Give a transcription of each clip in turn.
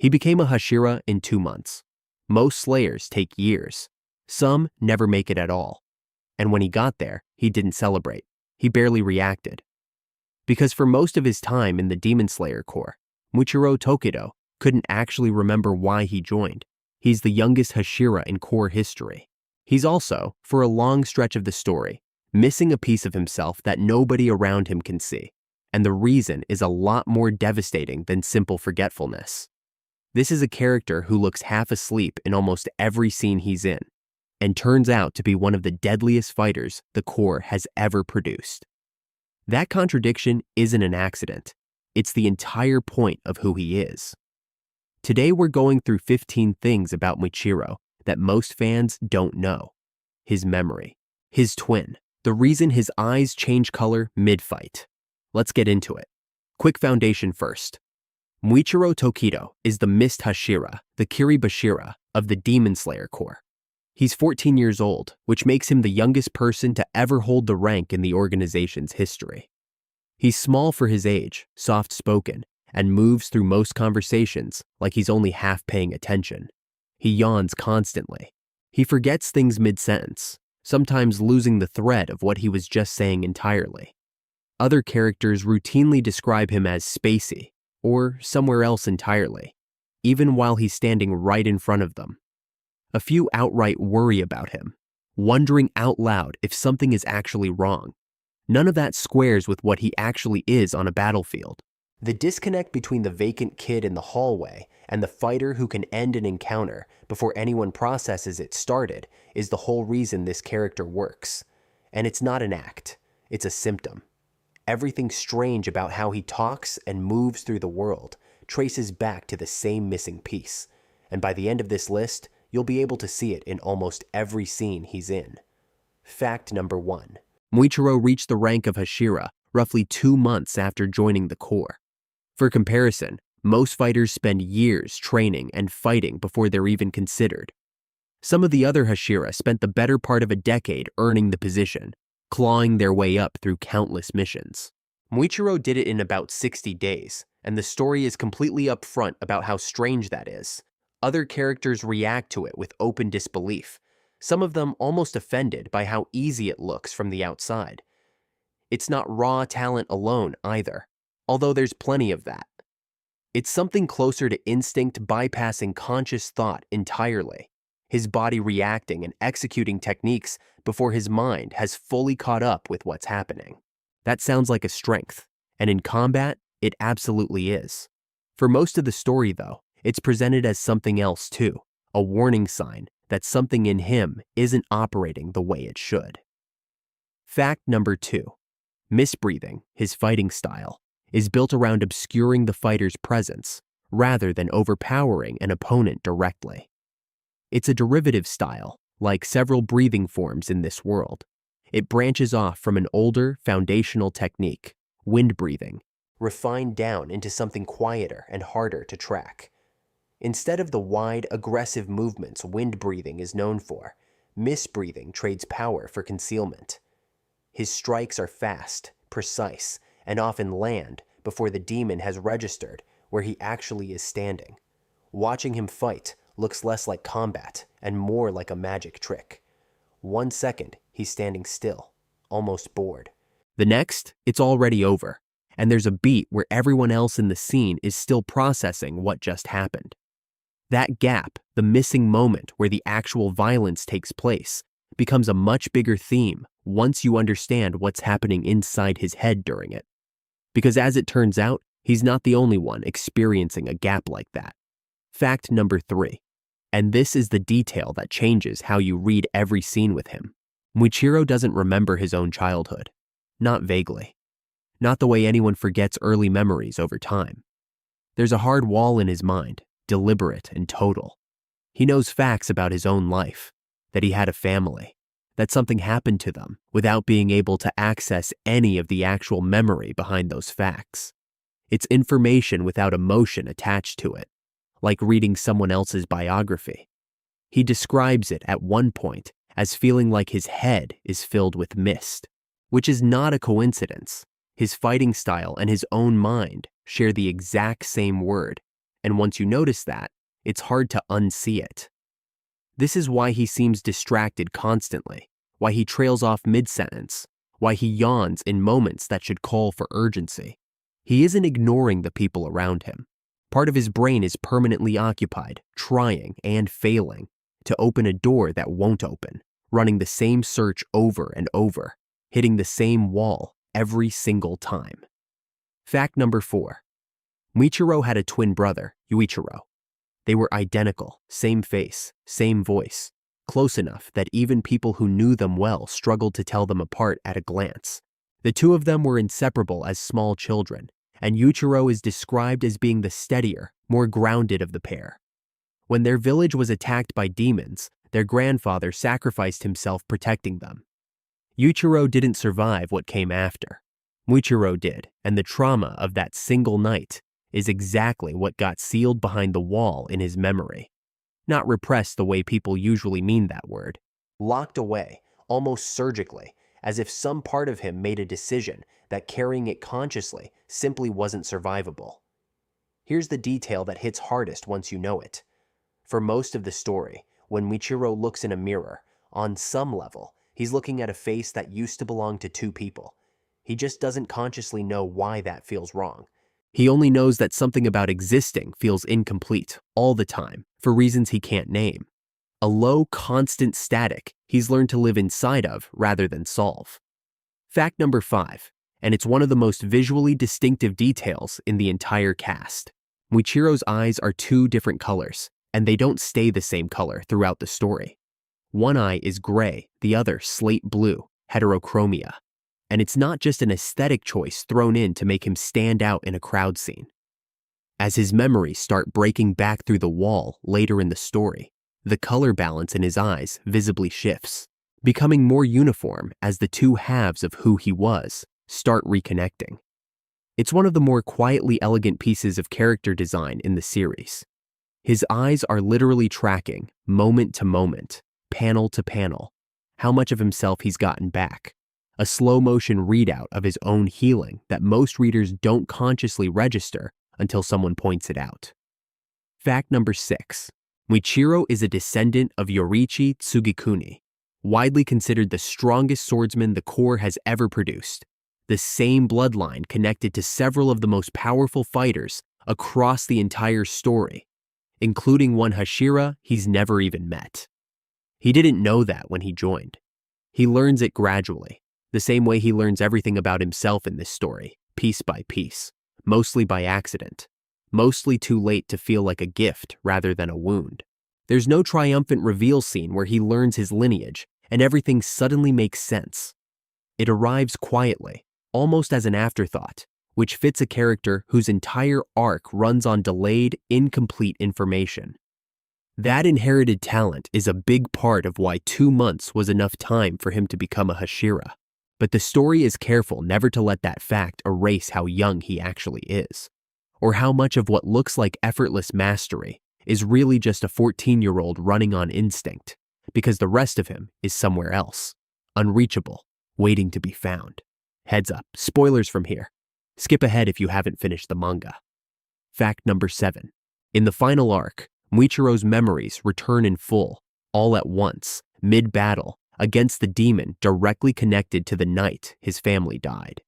He became a Hashira in 2 months. Most slayers take years. Some never make it at all. And when he got there, he didn't celebrate. He barely reacted. Because for most of his time in the Demon Slayer Corps, Muichiro Tokito couldn't actually remember why he joined. He's the youngest Hashira in Corps history. He's also, for a long stretch of the story, missing a piece of himself that nobody around him can see. And the reason is a lot more devastating than simple forgetfulness. This is a character who looks half asleep in almost every scene he's in, and turns out to be one of the deadliest fighters the Corps has ever produced. That contradiction isn't an accident. It's the entire point of who he is. Today we're going through 15 things about Muichiro that most fans don't know. His memory, his twin, the reason his eyes change color mid-fight. Let's get into it. Quick foundation first. Muichiro Tokito is the Mist Hashira, the Kiribashira of the Demon Slayer Corps. He's 14 years old, which makes him the youngest person to ever hold the rank in the organization's history. He's small for his age, soft-spoken, and moves through most conversations like he's only half paying attention. He yawns constantly. He forgets things mid-sentence, sometimes losing the thread of what he was just saying entirely. Other characters routinely describe him as spacey, or somewhere else entirely, even while he's standing right in front of them. A few outright worry about him, wondering out loud if something is actually wrong. None of that squares with what he actually is on a battlefield. The disconnect between the vacant kid in the hallway and the fighter who can end an encounter before anyone processes it started is the whole reason this character works. And it's not an act, it's a symptom. Everything strange about how he talks and moves through the world traces back to the same missing piece. And by the end of this list, you'll be able to see it in almost every scene he's in. Fact number 1. Muichiro reached the rank of Hashira roughly 2 months after joining the Corps. For comparison, most fighters spend years training and fighting before they're even considered. Some of the other Hashira spent the better part of a decade earning the position, clawing their way up through countless missions. Muichiro did it in about 60 days, and the story is completely upfront about how strange that is. Other characters react to it with open disbelief, some of them almost offended by how easy it looks from the outside. It's not raw talent alone either, although there's plenty of that. It's something closer to instinct bypassing conscious thought entirely, his body reacting and executing techniques before his mind has fully caught up with what's happening. That sounds like a strength, and in combat, it absolutely is. For most of the story, though, it's presented as something else too, a warning sign that something in him isn't operating the way it should. Fact number 2. Misbreathing, his fighting style, is built around obscuring the fighter's presence rather than overpowering an opponent directly. It's a derivative style, like several breathing forms in this world. It branches off from an older foundational technique, wind breathing, refined down into something quieter and harder to track. Instead of the wide, aggressive movements wind breathing is known for, misbreathing trades power for concealment. His strikes are fast, precise, and often land before the demon has registered where he actually is standing. Watching him fight looks less like combat and more like a magic trick. 1 second, he's standing still, almost bored. The next, it's already over, and there's a beat where everyone else in the scene is still processing what just happened. That gap, the missing moment where the actual violence takes place, becomes a much bigger theme once you understand what's happening inside his head during it. Because as it turns out, he's not the only one experiencing a gap like that. Fact number 3. And this is the detail that changes how you read every scene with him. Muichiro doesn't remember his own childhood. Not vaguely. Not the way anyone forgets early memories over time. There's a hard wall in his mind, deliberate and total. He knows facts about his own life, that he had a family, that something happened to them without being able to access any of the actual memory behind those facts. It's information without emotion attached to it, like reading someone else's biography. He describes it at one point as feeling like his head is filled with mist, which is not a coincidence. His fighting style and his own mind share the exact same word, and once you notice that, it's hard to unsee it. This is why he seems distracted constantly, why he trails off mid-sentence, why he yawns in moments that should call for urgency. He isn't ignoring the people around him. Part of his brain is permanently occupied, trying and failing to open a door that won't open, running the same search over and over, hitting the same wall every single time. Fact number 4. Muichiro had a twin brother, Yuichiro. They were identical, same face, same voice, close enough that even people who knew them well struggled to tell them apart at a glance. The two of them were inseparable as small children, and Yuichiro is described as being the steadier, more grounded of the pair. When their village was attacked by demons, their grandfather sacrificed himself protecting them. Yuichiro didn't survive what came after. Muichiro did, and the trauma of that single night is exactly what got sealed behind the wall in his memory. Not repressed the way people usually mean that word. Locked away, almost surgically, as if some part of him made a decision that carrying it consciously simply wasn't survivable. Here's the detail that hits hardest once you know it. For most of the story, when Muichiro looks in a mirror, on some level, he's looking at a face that used to belong to two people. He just doesn't consciously know why that feels wrong. He only knows that something about existing feels incomplete all the time for reasons he can't name. A low, constant static he's learned to live inside of rather than solve. Fact number 5, and it's one of the most visually distinctive details in the entire cast. Muichiro's eyes are 2 different colors, and they don't stay the same color throughout the story. One eye is gray, the other slate blue, heterochromia. And it's not just an aesthetic choice thrown in to make him stand out in a crowd scene. As his memories start breaking back through the wall later in the story, the color balance in his eyes visibly shifts, becoming more uniform as the 2 halves of who he was start reconnecting. It's one of the more quietly elegant pieces of character design in the series. His eyes are literally tracking, moment to moment, panel to panel, how much of himself he's gotten back. A slow-motion readout of his own healing that most readers don't consciously register until someone points it out. Fact number 6. Muichiro is a descendant of Yoriichi Tsugikuni, widely considered the strongest swordsman the Corps has ever produced, the same bloodline connected to several of the most powerful fighters across the entire story, including one Hashira he's never even met. He didn't know that when he joined. He learns it gradually, the same way he learns everything about himself in this story, piece by piece, mostly by accident, mostly too late to feel like a gift rather than a wound. There's no triumphant reveal scene where he learns his lineage and everything suddenly makes sense. It arrives quietly, almost as an afterthought, which fits a character whose entire arc runs on delayed, incomplete information. That inherited talent is a big part of why 2 months was enough time for him to become a Hashira. But the story is careful never to let that fact erase how young he actually is, or how much of what looks like effortless mastery is really just a 14-year-old running on instinct, because the rest of him is somewhere else, unreachable, waiting to be found. Heads up, spoilers from here. Skip ahead if you haven't finished the manga. Fact number 7. In the final arc, Muichiro's memories return in full, all at once, mid-battle, against the demon directly connected to the night his family died.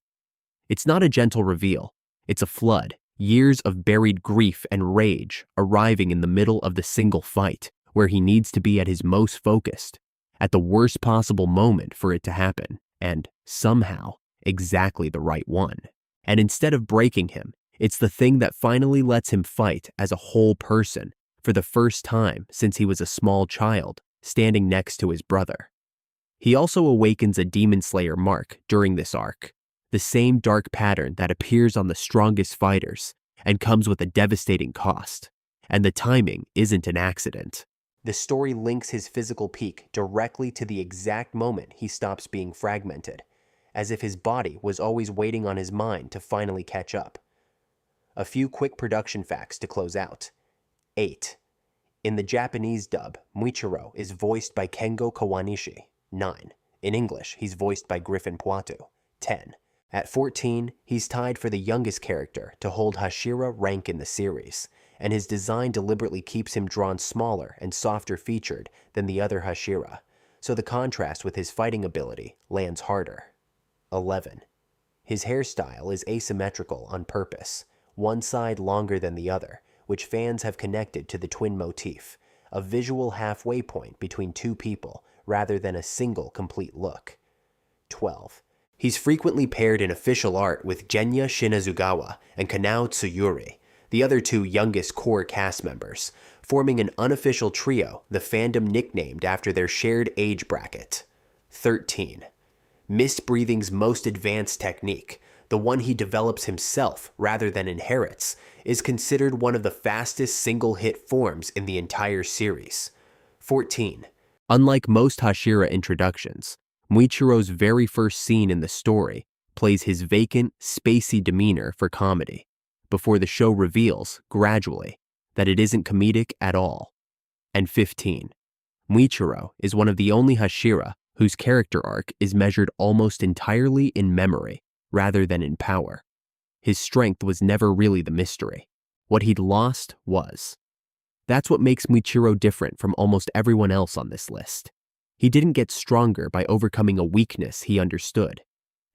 It's not a gentle reveal, it's a flood, years of buried grief and rage arriving in the middle of the single fight where he needs to be at his most focused, at the worst possible moment for it to happen, and, somehow, exactly the right one. And instead of breaking him, it's the thing that finally lets him fight as a whole person for the first time since he was a small child, standing next to his brother. He also awakens a Demon Slayer mark during this arc, the same dark pattern that appears on the strongest fighters and comes with a devastating cost. And the timing isn't an accident. The story links his physical peak directly to the exact moment he stops being fragmented, as if his body was always waiting on his mind to finally catch up. A few quick production facts to close out. 8. In the Japanese dub, Muichiro is voiced by Kengo Kawanishi. 9. In English, he's voiced by Griffin Puatu. 10. At 14, he's tied for the youngest character to hold Hashira rank in the series, and his design deliberately keeps him drawn smaller and softer featured than the other Hashira, so the contrast with his fighting ability lands harder. 11. His hairstyle is asymmetrical on purpose, one side longer than the other, which fans have connected to the twin motif, a visual halfway point between two people rather than a single complete look. 12. He's frequently paired in official art with Genya Shinazugawa and Kanao Tsuyuri, the other two youngest core cast members, forming an unofficial trio the fandom nicknamed after their shared age bracket. 13. Mist Breathing's most advanced technique, the one he develops himself rather than inherits, is considered one of the fastest single-hit forms in the entire series. 14. Unlike most Hashira introductions, Muichiro's very first scene in the story plays his vacant, spacey demeanor for comedy, before the show reveals, gradually, that it isn't comedic at all. And 15. Muichiro is one of the only Hashira whose character arc is measured almost entirely in memory rather than in power. His strength was never really the mystery. What he'd lost was. That's what makes Muichiro different from almost everyone else on this list. He didn't get stronger by overcoming a weakness he understood.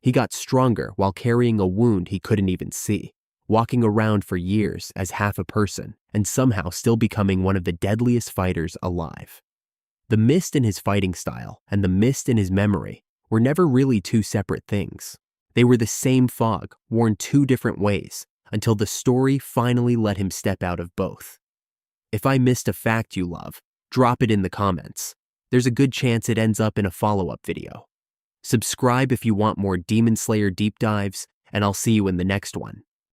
He got stronger while carrying a wound he couldn't even see, walking around for years as half a person, and somehow still becoming one of the deadliest fighters alive. The mist in his fighting style and the mist in his memory were never really two separate things. They were the same fog, worn two different ways, until the story finally let him step out of both. If I missed a fact you love, drop it in the comments. There's a good chance it ends up in a follow-up video. Subscribe if you want more Demon Slayer deep dives, and I'll see you in the next one.